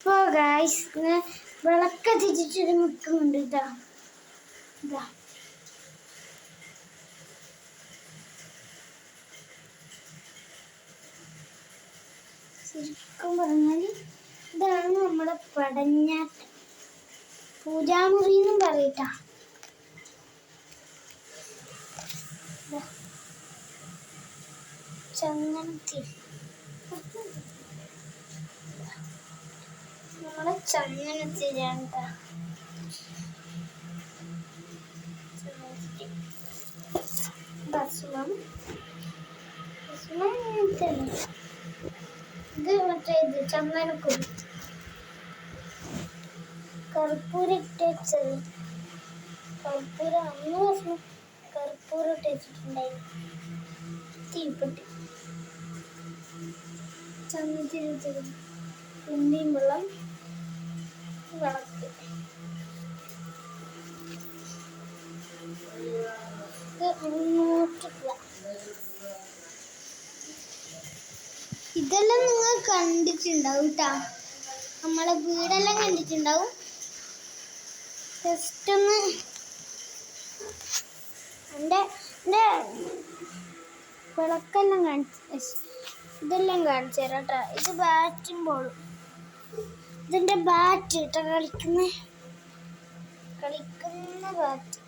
അപ്പോൾ ഗായ്സ് വിളക്ക് തിരിച്ചൊരു നിൽക്കുന്നുണ്ട് ഇതാ ഇതാ ശരിക്കും പറഞ്ഞാൽ ഇതാണ് നമ്മുടെ പടഞ്ഞാട്ട് പൂജാമുറി എന്നും പറയട്ടാ. ചന്ദനത്തിരി നമ്മളെ ചന്ദനത്തിരിയാണ് കേട്ടോ. ഭസ്മം ഇത് മറ്റേ ഇത് ചന്ദനക്കുരു കർപ്പൂരം ഇട്ടത് കർപ്പൂരം അന്ന് ഭസ്മം കർപ്പൂരം ഇട്ട് വെച്ചിട്ടുണ്ടായിരുന്നു. തീപ്പെട്ടി ചന്ദനത്തിരി കുന്തിയും വെള്ളം വിളക്ക് ഇതെല്ലാം നിങ്ങൾ കണ്ടിട്ടുണ്ടാവും കേട്ടോ. നമ്മളെ വീടെല്ലാം കണ്ടിട്ടുണ്ടാവും. ജസ്റ്റ് ഒന്ന് എൻ്റെ വിളക്കെല്ലാം ഇതെല്ലാം കാണിച്ചു തരാം കേട്ടോ. ഇത് ബാറ്റും ബോളും. ഇതിൻ്റെ ബാറ്റ് കേട്ടോ കളിക്കുന്ന ബാറ്റ്.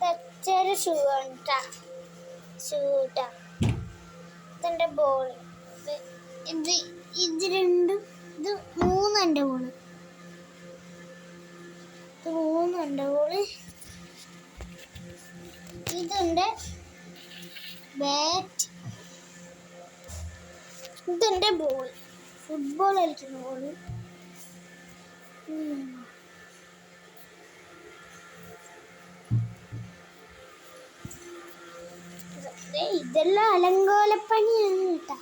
ബച്ചേരെ ഷൂ ആണ് കേട്ടോ. ഷൂ കേട്ടോ. ഇതിൻ്റെ ബോൾ ഇത് രണ്ടും ഇത് മൂന്നെൻ്റെ ബോള്. ഇത് മൂന്നെൻ്റെ ബോള്. ഇതെൻ്റെ ബാറ്റ്. ഇതെൻ്റെ ബോൾ. ഫുട്ബോൾ കളിക്കുന്ന ബോള്. ഇതെല്ലാം അലങ്കോലപ്പണിയാണ് കേട്ടോ.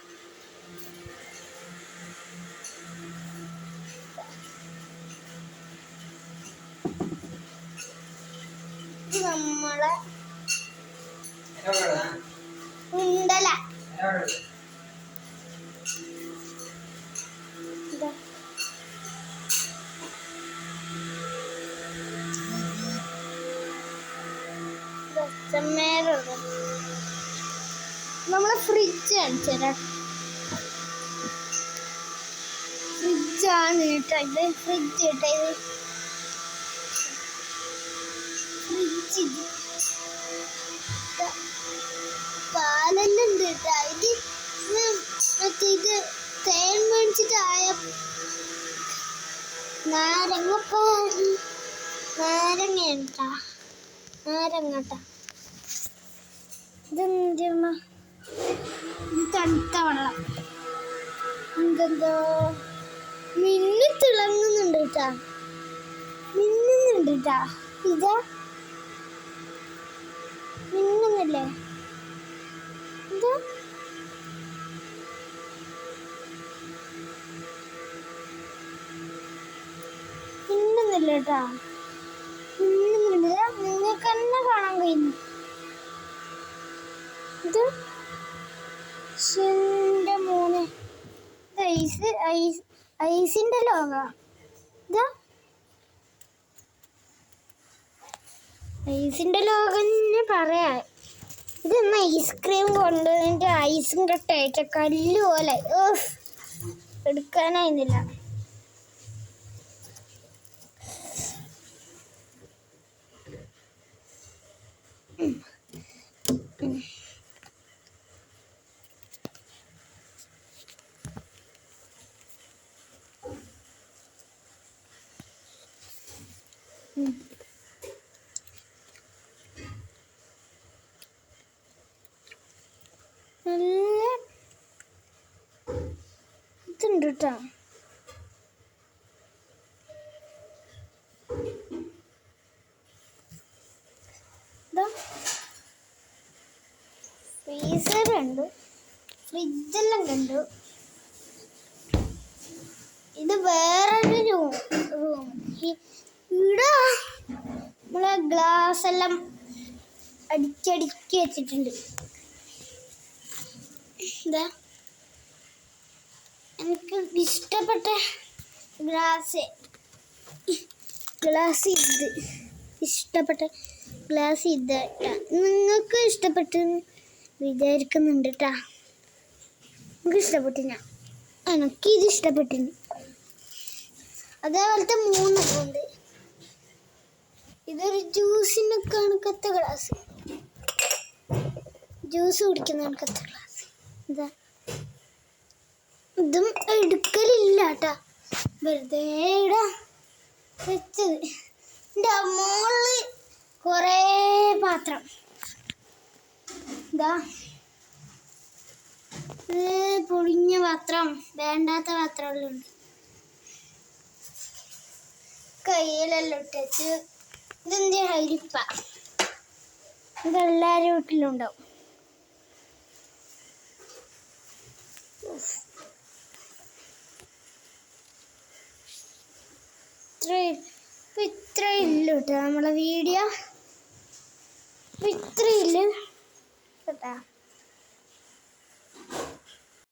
ഇത് നമ്മളെ ഉണ്ടല. നമ്മളെ ഫ്രിഡ്ജ് കാണിച്ചു തരാം. ഫ്രിഡ്ജാണ് കേട്ടോ ഇത്. ഫ്രിഡ്ജ് കേട്ടോ ഇത്. ഫ്രിഡ്ജ് ഇത് പാലെല്ലാം ഉണ്ട് കേട്ടോ. ഇത് മറ്റേ ഇത് തേൻ മേടിച്ചിട്ടായ നാരങ്ങ കേട്ടോ. നാരങ്ങ കേട്ടോ. ഇതെന്തിമ്മ ഇത് തണുത്ത വെള്ളം. എന്തെന്തോ മിന്നി തിളങ്ങുന്നുണ്ട് കേട്ടാ. മിന്നുന്നുണ്ട് കേട്ടാ. ഇതാ മിന്നുന്നില്ലേ? ഇതാ മിന്നുന്നില്ല കേട്ടാ. മിന്നുന്നില്ല. നിങ്ങൾക്ക് തന്നെ കാണാൻ കഴിയുന്നു. ഇത് മോനെ ഐസിന്റെ ലോക. ഇതാ ഐസിന്റെ ലോകം തന്നെ പറയാ. ഇതൊന്ന് ഐസ്ക്രീം കൊണ്ടുവന്നിട്ട് ഐസും കട്ടായിട്ട് കല്ല് പോലെ എടുക്കാനായിരുന്നില്ല. നല്ല ഇതുണ്ട് കേട്ടോ. ഫ്രീസർ കണ്ടു. ഫ്രിഡ്ജെല്ലാം കണ്ടു. ഇത് വേറൊരു റൂം. ഇവിടെ നമ്മളെ ഗ്ലാസ് എല്ലാം അടിച്ചടുക്കി വെച്ചിട്ടുണ്ട്. ഇതാ എനിക്ക് ഇഷ്ടപ്പെട്ട ഗ്ലാസ് ഇത് ഇഷ്ടപ്പെട്ട ഗ്ലാസ് ഇത് കേട്ടാ. നിങ്ങൾക്ക് ഇഷ്ടപ്പെട്ടെന്ന് വിചാരിക്കുന്നുണ്ട് കേട്ടാ. നമുക്ക് ഇഷ്ടപ്പെട്ടില്ല, എനിക്കിത് ഇഷ്ടപ്പെട്ടിന്. അതേപോലത്തെ 3 ഉണ്ട്. ഇതൊരു ജ്യൂസിന് കണക്കത്തെ ഗ്ലാസ്, ജ്യൂസ് കുടിക്കുന്ന കണക്കത്തെ ഗ്ലാസ്. ഇതാ ഇതും എടുക്കലില്ല കേട്ടാ, വെറുതെ ഇടാ വെച്ചത്. എൻ്റെ മോള് കുറേ പാത്രം, ഇതാ പൊളിഞ്ഞ പാത്രം, വേണ്ടാത്ത പാത്രമെല്ലാം ഉണ്ട്. കയ്യിലെല്ലാം ഇട്ടു. ഇതെന്താ ഹരിപ്പ, ഇതെല്ലാവരും വീട്ടിലുണ്ടാവും. ഇത്ര ഇല്ല കേട്ടോ നമ്മളെ വീഡിയോ, ഇത്ര ഇല്ല കേട്ടാ.